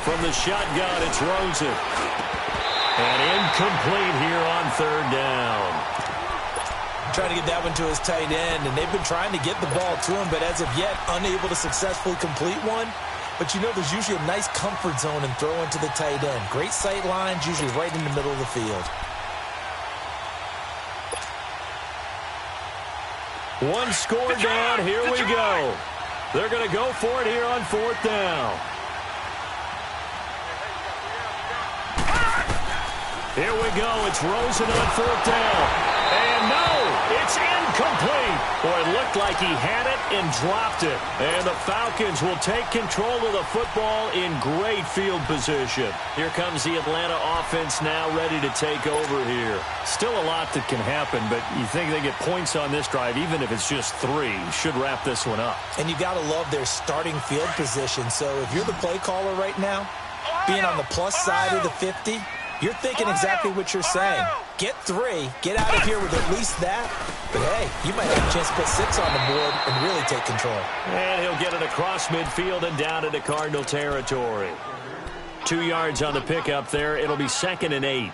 From the shotgun, it's Rosen. And incomplete here on 3rd down. Trying to get that one to his tight end, and they've been trying to get the ball to him, but as of yet, unable to successfully complete one. But you know there's usually a nice comfort zone in throwing to the tight end. Great sight lines, usually right in the middle of the field. One score down. Here we go. They're going to go for it here on 4th down. Here we go. It's Rosen on 4th down. And no, it's incomplete. Boy, it looked like he had it and dropped it. And the Falcons will take control of the football in great field position. Here comes the Atlanta offense now ready to take over here. Still a lot that can happen, but you think they get points on this drive, even if it's just 3, should wrap this one up. And you got to love their starting field position. So if you're the play caller right now, being on the plus side of the 50, you're thinking exactly what you're saying. Get 3, get out of here with at least that. But, hey, you might have a chance to put 6 on the board and really take control. And he'll get it across midfield and down into Cardinal territory. 2 yards on the pickup there. It'll be 2nd and 8.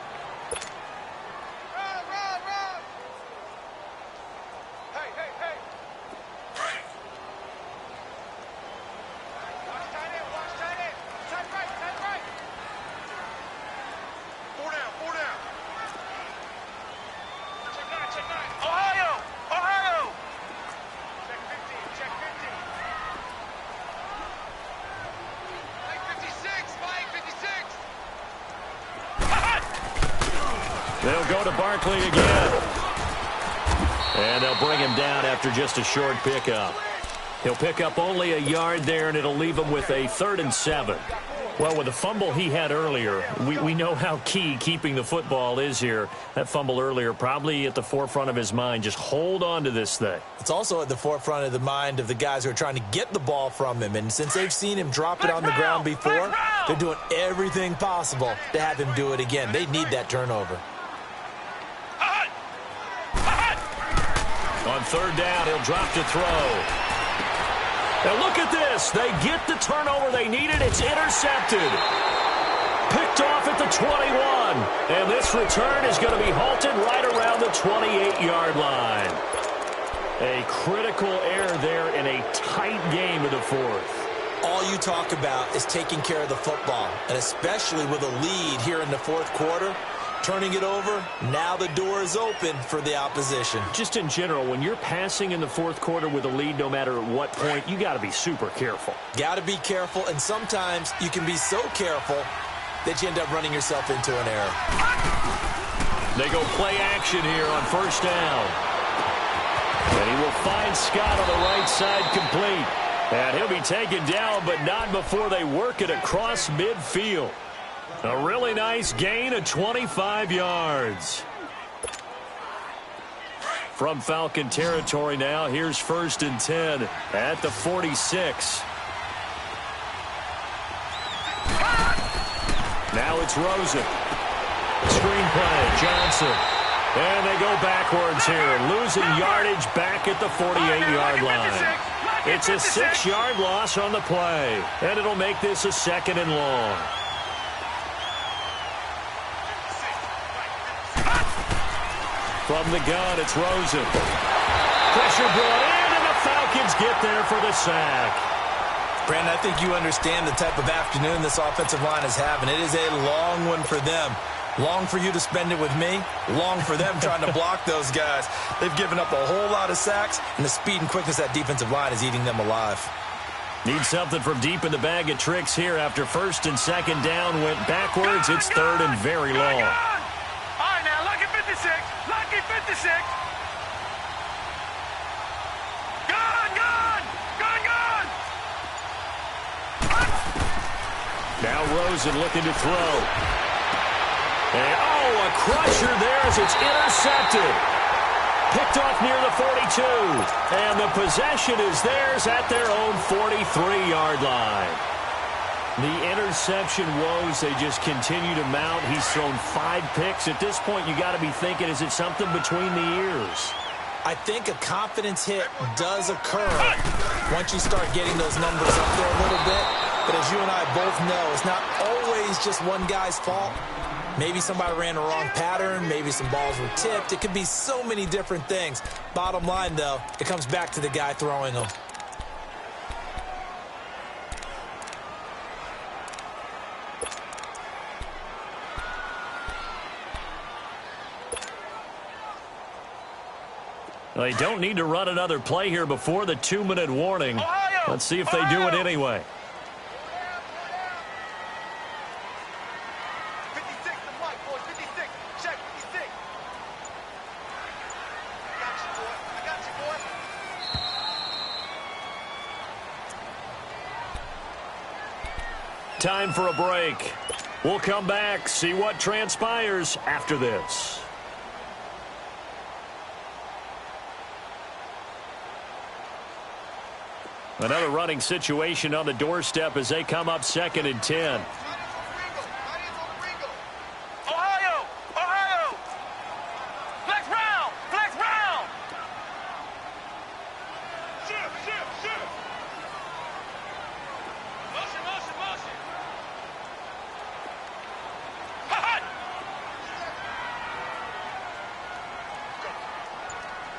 They'll go to Barkley again. And they'll bring him down after just a short pickup. He'll pick up only a yard there, and it'll leave him with a 3rd and 7. Well, with the fumble he had earlier, we know how key keeping the football is here. That fumble earlier probably at the forefront of his mind. Just hold on to this thing. It's also at the forefront of the mind of the guys who are trying to get the ball from him. And since they've seen him drop it on the ground before, they're doing everything possible to have him do it again. They need that turnover. On 3rd down, he'll drop to throw. Now look at this. They get the turnover they needed. It's intercepted. Picked off at the 21. And this return is going to be halted right around the 28-yard line. A critical error there in a tight game of the 4th. All you talk about is taking care of the football, and especially with a lead here in the 4th quarter. Turning it over, now the door is open for the opposition. Just in general, when you're passing in the 4th quarter with a lead, no matter at what point, you got to be super careful. Got to be careful, and sometimes you can be so careful that you end up running yourself into an error. They go play action here on 1st down. And he will find Scott on the right side complete. And he'll be taken down, but not before they work it across midfield. A really nice gain of 25 yards. From Falcon territory now, here's 1st and 10 at the 46. Now it's Rosen. Screen play, Johnson. And they go backwards here, losing yardage back at the 48-yard line. It's a 6-yard loss on the play, and it'll make this a 2nd and long. From the gun, it's Rosen. Pressure brought in, and the Falcons get there for the sack. Brandon, I think you understand the type of afternoon this offensive line is having. It is a long one for them. Long for you to spend it with me. Long for them trying to block those guys. They've given up a whole lot of sacks, and the speed and quickness of that defensive line is eating them alive. Need something from deep in the bag of tricks here. After 1st and 2nd down went backwards, it's 3rd and very long. All right, now, lucky 56. Lucky 56. Now Rosen looking to throw. And, a crusher there as it's intercepted. Picked off near the 42. And the possession is theirs at their own 43-yard line. The interception woes, they just continue to mount. He's thrown 5 picks. At this point, you got to be thinking, is it something between the ears? I think a confidence hit does occur once you start getting those numbers up there a little bit. But as you and I both know, it's not always just one guy's fault. Maybe somebody ran the wrong pattern. Maybe some balls were tipped. It could be so many different things. Bottom line, though, it comes back to the guy throwing them. They don't need to run another play here before the 2-minute warning. Let's see if they do it anyway. 56, the white boy, 56. Check 56. I got you, boy. Time for a break. We'll come back, see what transpires after this. Another running situation on the doorstep as they come up 2nd and 10. Ohio! Flex round! Shoot! Motion! Hot!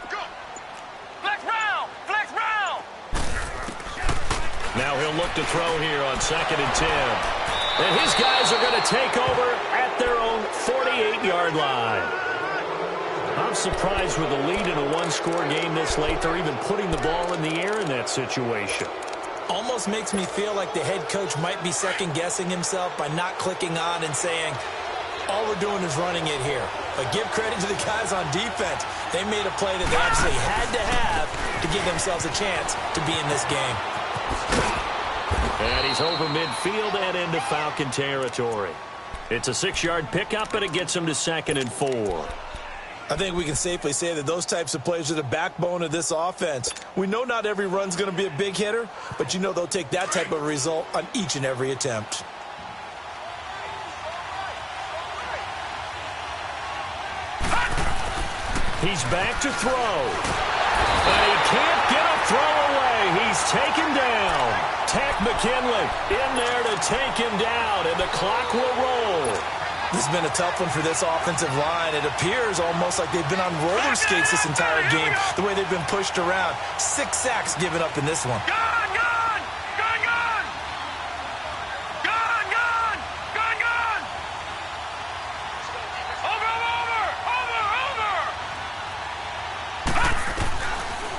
Go! Flex round! Now he'll look to throw here on 2nd and 10. And his guys are going to take over at their own 48-yard line. I'm surprised with a lead in a one-score game this late, they're even putting the ball in the air in that situation. Almost makes me feel like the head coach might be second-guessing himself by not clicking on and saying, all we're doing is running it here. But give credit to the guys on defense. They made a play that they absolutely had to have to give themselves a chance to be in this game. And he's over midfield and into Falcon territory. It's a 6-yard pickup, and it gets him to 2nd and 4. I think we can safely say that those types of plays are the backbone of this offense. We know not every run's going to be a big hitter, but you know they'll take that type of result on each and every attempt. He's back to throw. And he can't get a throw away. He's taken down. Tack McKinley in there to take him down, and the clock will roll. This has been a tough one for this offensive line. It appears almost like they've been on roller skates this entire game, the way they've been pushed around. 6 sacks given up in this one. Gun! Over!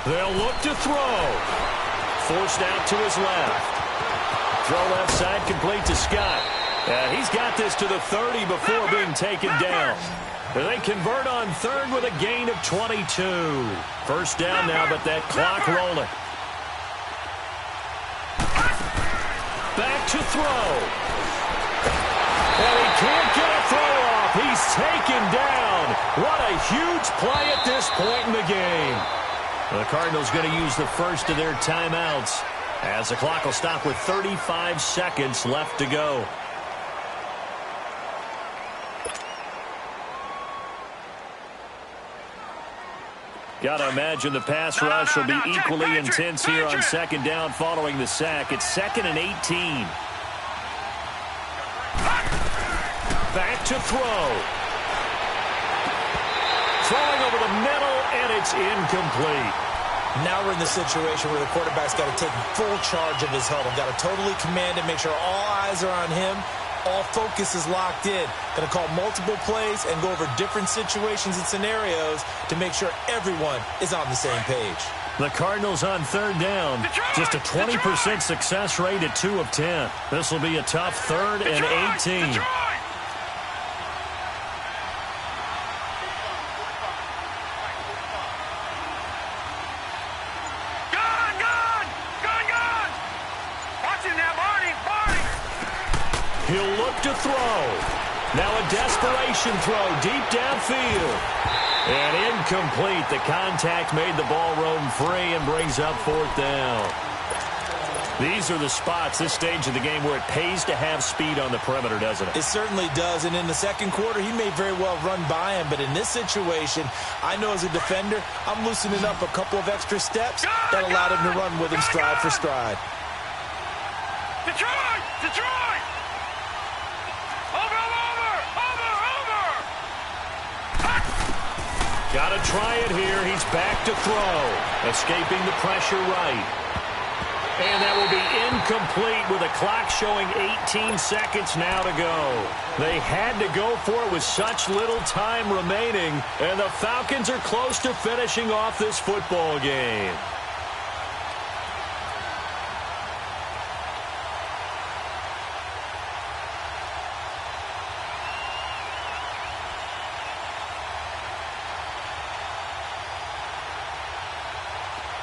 They'll look to throw. Forced out to his left. Throw left side complete to Scott. And he's got this to the 30 before being taken down. They convert on 3rd with a gain of 22. First down now, but that clock rolling. Back to throw. And he can't get a throw off. He's taken down. What a huge play at this point in the game. The Cardinals going to use the first of their timeouts as the clock will stop with 35 seconds left to go. Got to imagine the pass rush will be equally intense here on second down following the sack. It's 2nd and 18. Back to throw. Throwing over the middle, and it's incomplete. Now we're in the situation where the quarterback's got to take full charge of his huddle. Got to totally command it, make sure all eyes are on him. All focus is locked in. Going to call multiple plays and go over different situations and scenarios to make sure everyone is on the same page. The Cardinals on third down. Just a 20% success rate at 2 of 10. This will be a tough 3rd and 18. He'll look to throw. Now a desperation throw deep downfield. And incomplete. The contact made the ball roam free and brings up 4th down. These are the spots, this stage of the game, where it pays to have speed on the perimeter, doesn't it? It certainly does. And in the second quarter, he may very well run by him. But in this situation, I know as a defender, I'm loosening up a couple of extra steps that allowed him to run with him stride for stride. Detroit! Detroit! Got to try it here. He's back to throw. Escaping the pressure right. And that will be incomplete with the clock showing 18 seconds now to go. They had to go for it with such little time remaining. And the Falcons are close to finishing off this football game.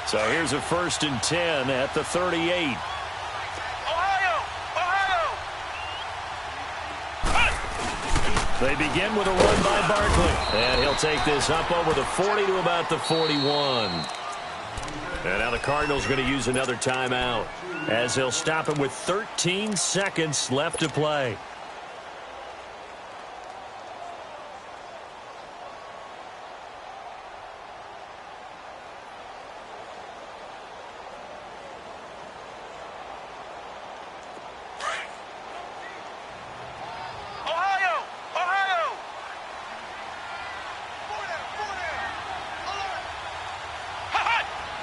So here's a 1st and 10 at the 38. Ohio! Ohio! They begin with a run by Barkley. And he'll take this up over the 40 to about the 41. And now the Cardinals are going to use another timeout as they'll stop him with 13 seconds left to play.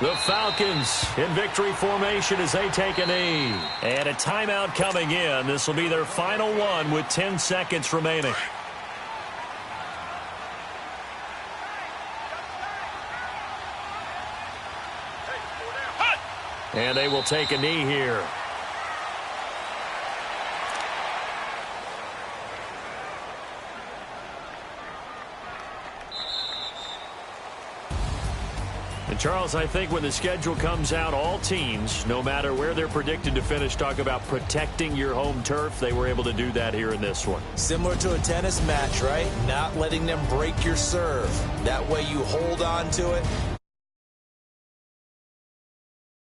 The Falcons in victory formation as they take a knee. And a timeout coming in. This will be their final one with 10 seconds remaining. And they will take a knee here. And Charles, I think when the schedule comes out, all teams, no matter where they're predicted to finish, talk about protecting your home turf. They were able to do that here in this one. Similar to a tennis match, right? Not letting them break your serve. That way you hold on to it